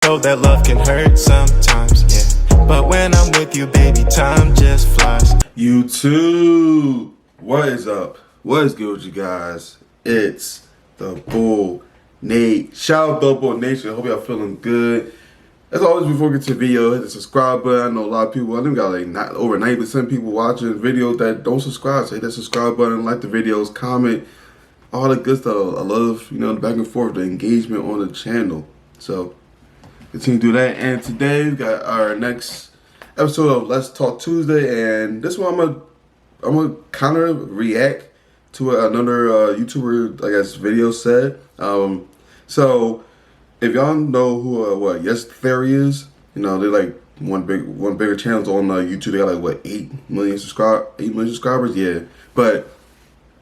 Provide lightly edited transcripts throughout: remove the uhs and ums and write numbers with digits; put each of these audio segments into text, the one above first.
Know that love can hurt sometimes, yeah. But when I'm with you, baby, time just flies. YouTube, what is up? What is good with you guys? It's the Boul Nate. Shout out to Boul Nation. Hope y'all feeling good. As always, before we get to the video, hit the subscribe button. I know a lot of people, I think we got like over 90% of people watching videos that don't subscribe. So hit that subscribe button, like the videos, comment, all the good stuff. I love, the back and forth, the engagement on the channel. So continue to do that. And today we got our next episode of Let's Talk Tuesday, and this one I'm gonna kind of react to another YouTuber, I guess, video said. So if y'all know who what Yes Theory is, they're like one bigger channels on YouTube. They got like what 8 million subscribers, yeah. But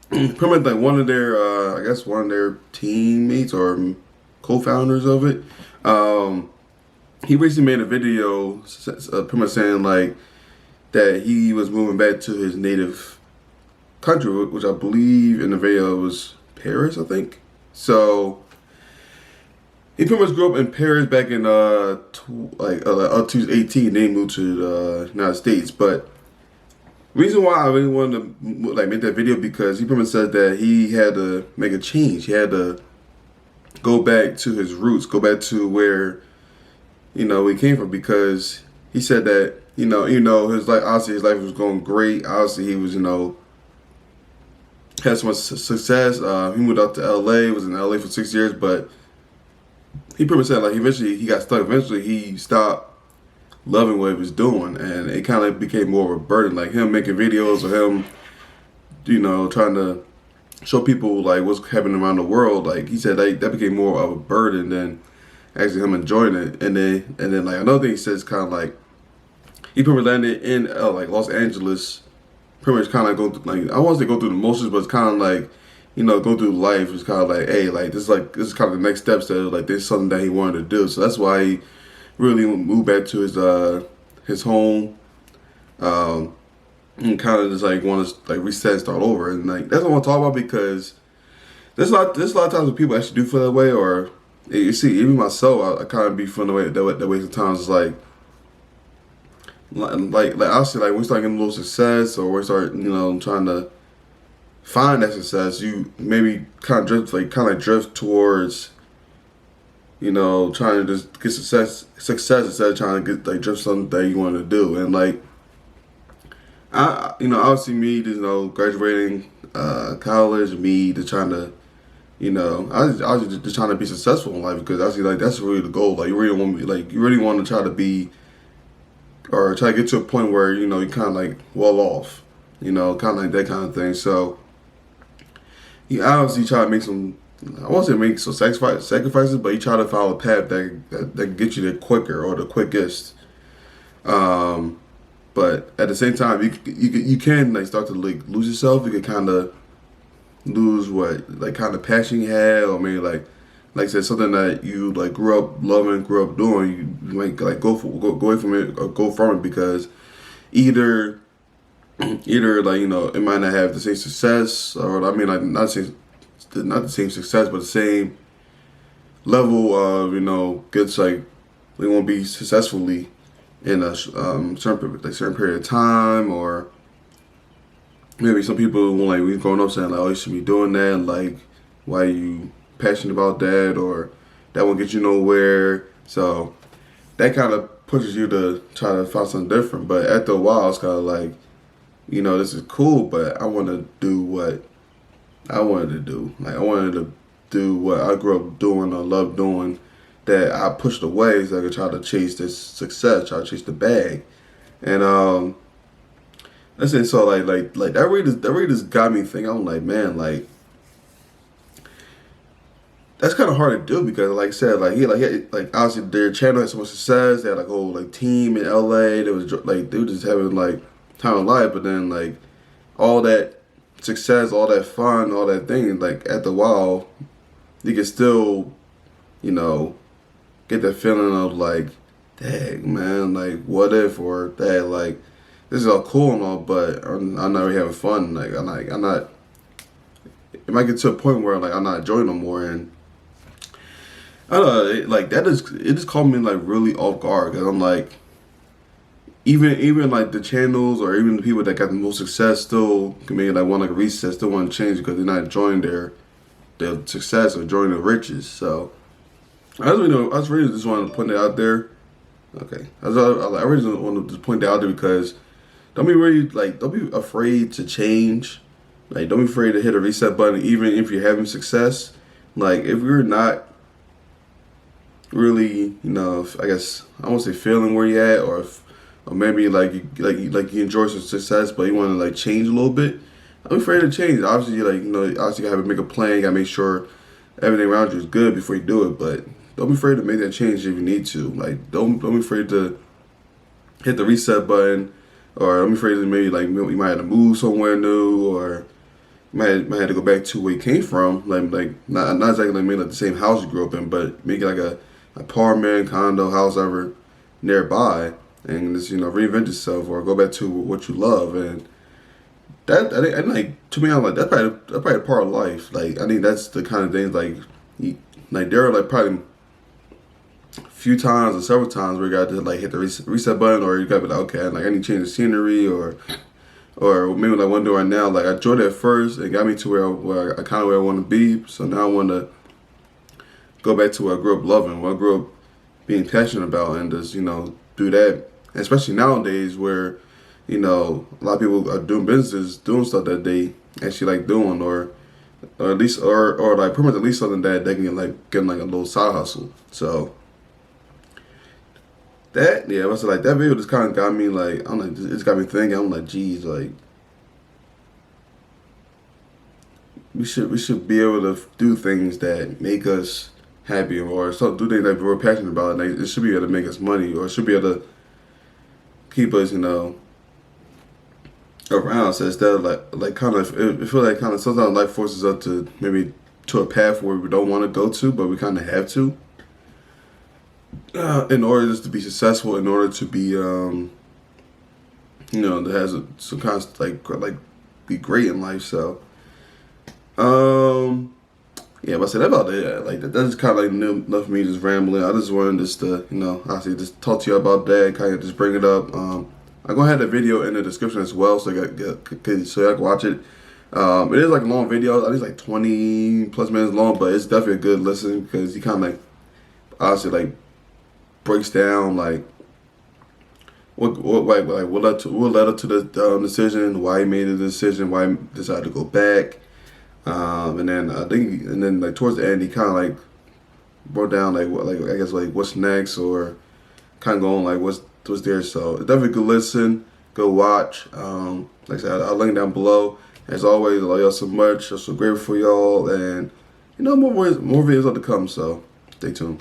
pretty much like one of their I guess one of their teammates or co-founders of it, he recently made a video pretty much saying like that he was moving back to his native country, which I believe in the video was Paris, I think. So he pretty much grew up in Paris back in 2018. Then he moved to the United States. But reason why I really wanted to like make that video, because he pretty much said that he had to make a change. He had to go back to his roots, go back to where he came from, because he said that his life, obviously his life was going great. Obviously he was had so much success. He moved out to LA, was in LA for 6 years, but he pretty much said like eventually he got stuck. Eventually he stopped loving what he was doing, and it kind of became more of a burden. Like him making videos or him, trying to show people like what's happening around the world. Like he said that became more of a burden than actually him enjoying it. And then like another thing he says, kind of like he pretty much landed in like Los Angeles, pretty much kind of go through, like, I won't say go through the motions, but it's kind of like go through life. It's kind of like, hey, like this is kind of the next steps that like this is something that he wanted to do. So that's why he really moved back to his home, and kind of just like want to like reset and start over. And like that's what I want to talk about, because there's a lot of times when people actually do feel that way. Or you see, even myself, I kind of be feeling that way sometimes. It's like obviously, like when we start getting a little success, or we start trying to find that success, you maybe kind of drift towards trying to just get success instead of trying to get like drift something that you want to do. And like obviously me just graduating college, me just trying to I was just trying to be successful in life, because I see like that's really the goal. Like you really want to try to be, or try to get to a point where you kind of like well off, kind of like that kind of thing. So you obviously try to make some, I won't say make some sacrifices, but you try to follow a path that can get you there quicker, or the quickest. But at the same time, you can like start to like lose yourself. You can kind of lose what like kind of passion you had, or maybe like I said, something that you like grew up loving, grew up doing. You might like go away from it, or go from it, because either like it might not have the same success, or I mean like not the same success, but the same level of gets like they won't be successfully in a certain period of time. Or maybe some people won't, like, we growing up saying like, oh, you should be doing that, like why are you passionate about that, or that won't get you nowhere. So that kind of pushes you to try to find something different. But after a while, it's kind of like, this is cool, but I want to do what I wanted to do. Like I wanted to do what I grew up doing or loved doing, that I pushed away so I could try to chase this success, try to chase the bag. And listen, so like that really just got me thinking. I'm like, man, like that's kind of hard to do, because like I said, like obviously their channel had so much success. They had like a whole like team in LA. They were just having like time of life. But then like all that success, all that fun, all that thing, like after a while, you can still get that feeling of like, dang man, like what if, or that like this is all cool and all, but I'm not really having fun. Like I'm not. It might get to a point where like I'm not enjoying no more. And I don't know, like that is it just caught me like really off guard because I'm like, even like the channels or even the people that got the most success still can maybe like want like a reset, still want to change because they're not enjoying their success or enjoying their riches. So I just really just wanted to point that out there. Okay, I really just want to just point that out there because don't be afraid to change. Like don't be afraid to hit a reset button even if you're having success. Like if you're not really, I guess I won't say feeling where you're at, or maybe you enjoy some success, but you want to like change a little bit. I'm afraid to change. Obviously, obviously you gotta make a plan. You gotta make sure everything around you is good before you do it. But don't be afraid to make that change if you need to. Like don't be afraid to hit the reset button, or don't be afraid to maybe like you might have to move somewhere new, or might have to go back to where you came from. Like not exactly like maybe like the same house you grew up in, but make it like a apartment, condo, house, ever nearby, and just reinvent yourself or go back to what you love. And that I think like to me, I'm like that's probably a part of life. Like I think that's the kind of things like there are like probably a few times or several times where you got to like hit the reset button, or you got to be like, okay, like I need to change the scenery, or maybe like one day right now, like I enjoyed it at first, it got me to where I kind of where I want to be. So now I want to go back to what I grew up loving, what I grew up being passionate about, and just do that. And especially nowadays, where a lot of people are doing businesses, doing stuff that they actually like doing, or at least or like pretty much at least something that they can like getting like a little side hustle. So I was like that video just kind of got me like I'm like it's got me thinking. I'm like, geez, like we should be able to do things that make us happy, or so do things that we're passionate about. Like it should be able to make us money, or it should be able to keep us, around. So instead of like kind of, it feel like kind of sometimes life forces us to maybe to a path where we don't want to go to, but we kind of have to, in order just to be successful, in order to be, that has some kind of like be great in life. So, yeah, but I said that about it. Like that's just kind of like enough for me just rambling. I just wanted just to, obviously just talk to you about that, kind of just bring it up. I'm gonna have the video in the description as well, so you can watch it. It is like a long video. I think it's like 20 plus minutes long, but it's definitely a good listen because he kind of like honestly like breaks down like what led up to the decision, why he made the decision, why he decided to go back. And then like towards the end, he kind of like broke down I guess like what's next, or kind of going like what's there. So it's definitely a good listen, go watch. Like I said, I'll link down below. As always, I love y'all so much. I'm so grateful for y'all, and more videos are to come. So stay tuned.